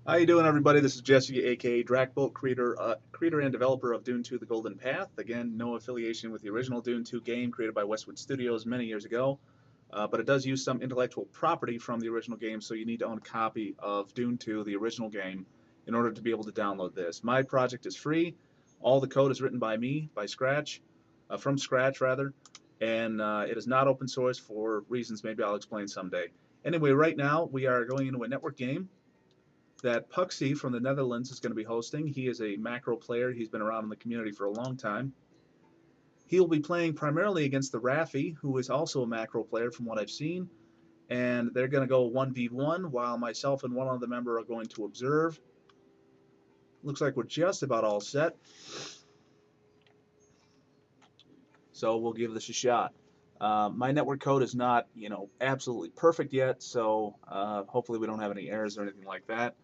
How you doing, everybody? This is Jesse, aka Drackbolt, creator and developer of Dune 2: The Golden Path. Again, no affiliation with the original Dune 2 game created by Westwood Studios many years ago, but it does use some intellectual property from the original game, so you need to own a copy of Dune 2, the original game, in order to be able to download this. My project is free. All the code is written by me, from scratch rather, and it is not open source for reasons maybe I'll explain someday. Anyway, right now we are going into a network game that Puxii from the Netherlands is going to be hosting. He is a macro player. He's been around in the community for a long time. He'll be playing primarily against the Raffy, who is also a macro player from what I've seen. And they're going to go 1v1 while myself and one other member are going to observe. Looks like we're just about all set. So we'll give this a shot. My network code is not, absolutely perfect yet, so hopefully we don't have any errors or anything like that.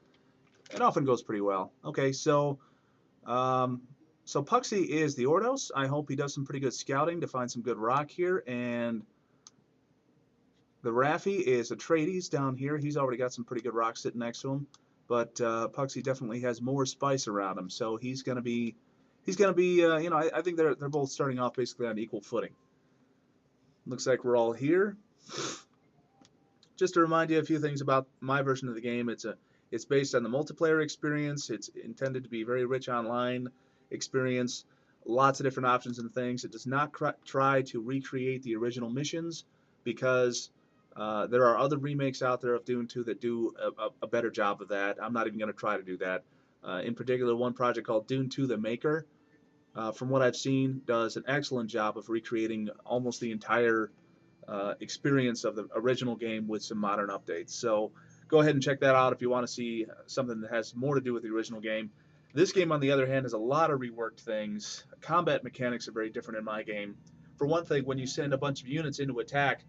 It often goes pretty well. Okay, Um, so Puxii is the Ordos. I hope he does some pretty good scouting to find some good rock here. And the Raffy is Atreides down here. He's already got some pretty good rock sitting next to him. But Puxii definitely has more spice around him. So I think they're both starting off basically on equal footing. Looks like we're all here. Just to remind you a few things about my version of the game, it's based on the multiplayer experience. It's intended to be very rich online experience, lots of different options and things. It does not try to recreate the original missions because there are other remakes out there of Dune 2 that do a better job of that. I'm not even going to try to do that. In particular, one project called Dune 2 The Maker, from what I've seen, does an excellent job of recreating almost the entire experience of the original game with some modern updates. So go ahead and check that out if you want to see something that has more to do with the original game. This game, on the other hand, has a lot of reworked things. Combat mechanics are very different in my game. For one thing, when you send a bunch of units into attack,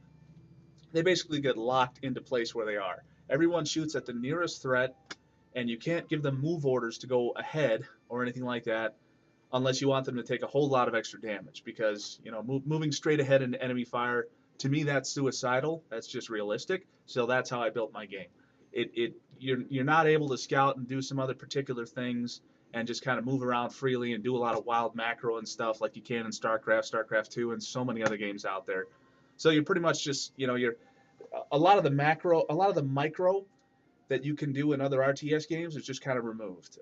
they basically get locked into place where they are. Everyone shoots at the nearest threat, and you can't give them move orders to go ahead or anything like that unless you want them to take a whole lot of extra damage because moving straight ahead into enemy fire, to me that's suicidal. That's just realistic. So that's how I built my game. You're not able to scout and do some other particular things and just kind of move around freely and do a lot of wild macro and stuff like you can in StarCraft 2, and so many other games out there. So you're pretty much just you're a lot of the macro, a lot of the micro that you can do in other RTS games is just kind of removed.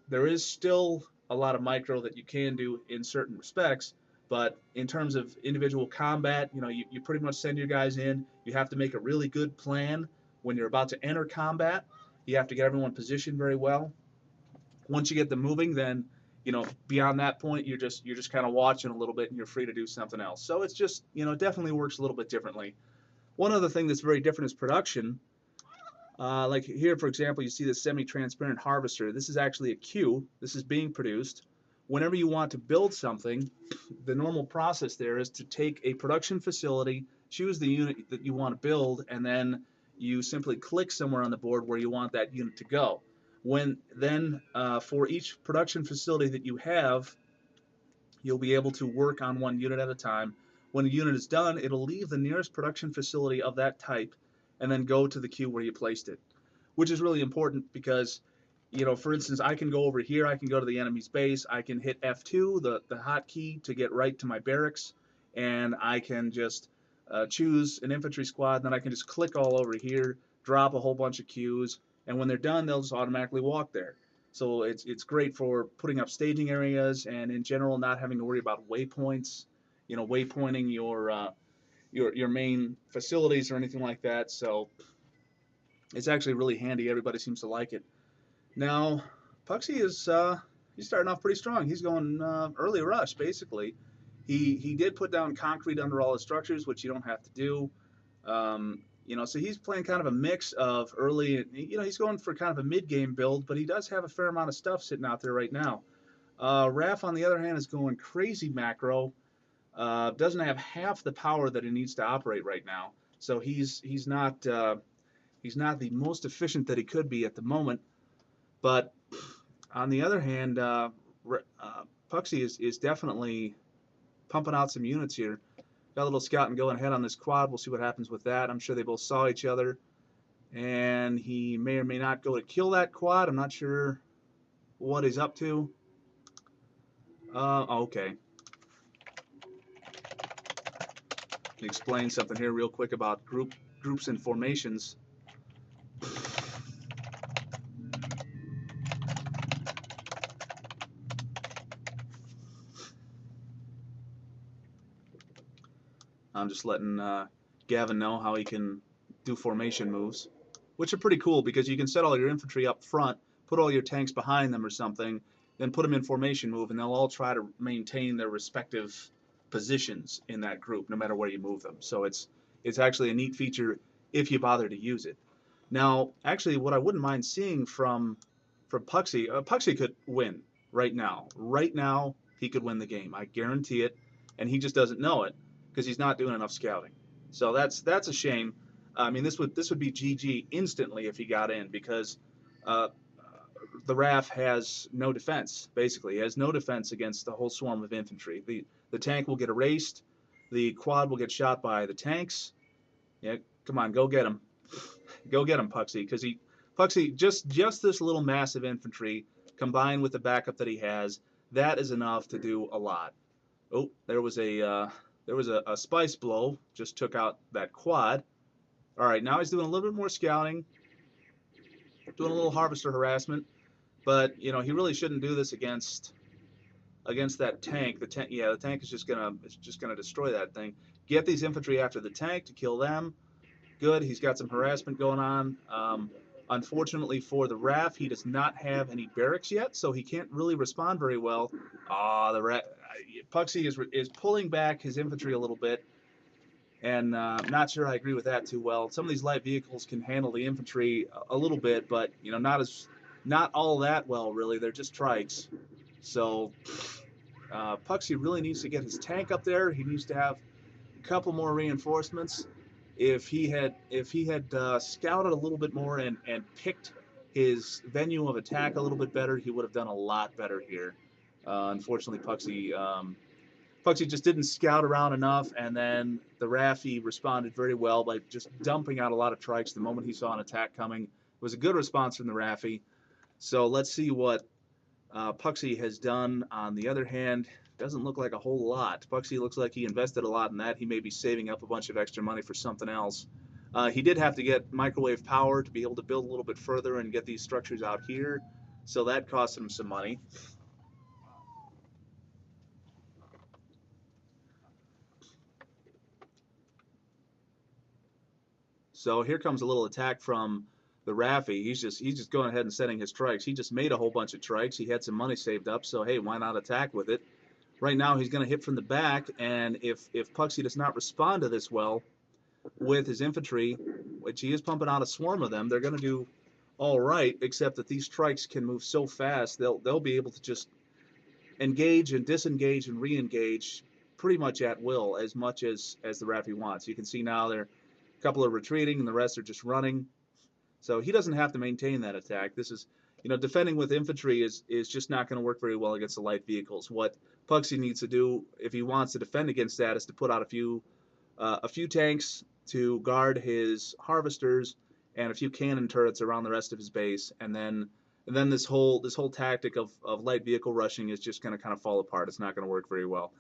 There is still a lot of micro that you can do in certain respects, but in terms of individual combat, you pretty much send your guys in. You have to make a really good plan when you're about to enter combat. You have to get everyone positioned very well. Once you get them moving, then beyond that point, you're just kind of watching a little bit and you're free to do something else. So it's just definitely works a little bit differently. One other thing that's very different is production. Like here, for example, you see the semi-transparent harvester. This is actually a queue. This is being produced. Whenever you want to build something, the normal process there is to take a production facility, choose the unit that you want to build, and then you simply click somewhere on the board where you want that unit to go. For each production facility that you have, you'll be able to work on one unit at a time. When a unit is done, it'll leave the nearest production facility of that type and then go to the queue where you placed it, which is really important because, for instance, I can go over here, I can go to the enemy's base, I can hit F2, the hotkey, to get right to my barracks, and I can just choose an infantry squad, and then I can just click all over here, drop a whole bunch of queues, and when they're done, they'll just automatically walk there. So it's great for putting up staging areas and in general not having to worry about waypoints, waypointing your main facilities or anything like that. So it's actually really handy. Everybody seems to like it. Now, Puxii is he's starting off pretty strong. He's going early rush basically. He did put down concrete under all his structures, which you don't have to do. So he's playing kind of a mix of early. He's going for kind of a mid-game build, but he does have a fair amount of stuff sitting out there right now. Raph, on the other hand, is going crazy macro. Doesn't have half the power that he needs to operate right now, so he's not the most efficient that he could be at the moment. But on the other hand, Puxii is definitely pumping out some units here. Got a little scouting going ahead on this quad. We'll see what happens with that. I'm sure they both saw each other. And he may or may not go to kill that quad. I'm not sure what he's up to. Okay. Explain something here real quick about groups and formations. I'm just letting Gavin know how he can do formation moves, which are pretty cool because you can set all your infantry up front, put all your tanks behind them or something, then put them in formation move, and they'll all try to maintain their respective positions in that group, no matter where you move them. So it's actually a neat feature if you bother to use it. Now, actually, what I wouldn't mind seeing from Puxii, Puxii could win right now. Right now, he could win the game. I guarantee it, and he just doesn't know it because he's not doing enough scouting. So that's a shame. I mean, this would be GG instantly if he got in because uh, the RAF has no defense. Basically, he has no defense against the whole swarm of infantry. The tank will get erased. The quad will get shot by the tanks. Yeah, come on, go get him. Go get him, Puxii, because Puxii, just this little mass of infantry combined with the backup that he has, that is enough to do a lot. Oh, there was a spice blow, just took out that quad. All right, now he's doing a little bit more scouting, doing a little harvester harassment, but he really shouldn't do this against that tank. The tank is just gonna destroy that thing. Get these infantry after the tank to kill them. Good. He's got some harassment going on. Unfortunately for the RAF, he does not have any barracks yet, so he can't really respond very well. Puxii is pulling back his infantry a little bit, and I'm not sure I agree with that too well. Some of these light vehicles can handle the infantry a little bit, but not all that well really. They're just trikes. So Puxii really needs to get his tank up there. He needs to have a couple more reinforcements. If he had scouted a little bit more and picked his venue of attack a little bit better, he would have done a lot better here. Unfortunately, Puxii just didn't scout around enough, and then the Raffy responded very well by just dumping out a lot of trikes the moment he saw an attack coming. It was a good response from the Raffy. So let's see what Puxii has done. On the other hand, doesn't look like a whole lot. Puxii looks like he invested a lot in that. He may be saving up a bunch of extra money for something else. He did have to get microwave power to be able to build a little bit further and get these structures out here, so that cost him some money. So here comes a little attack from the Raffy. He's just going ahead and setting his trikes. He just made a whole bunch of trikes. He had some money saved up, so hey, why not attack with it? Right now he's going to hit from the back, and if Puxii does not respond to this well with his infantry, which he is pumping out a swarm of them, they're going to do all right, except that these trikes can move so fast, they'll be able to just engage and disengage and re-engage pretty much at will, as much as the Raffy wants. You can see now they're a couple are retreating and the rest are just running. So he doesn't have to maintain that attack. This is, defending with infantry is just not going to work very well against the light vehicles. What Puxii needs to do if he wants to defend against that is to put out a few tanks to guard his harvesters and a few cannon turrets around the rest of his base, and then this whole tactic of light vehicle rushing is just going to kind of fall apart. It's not going to work very well.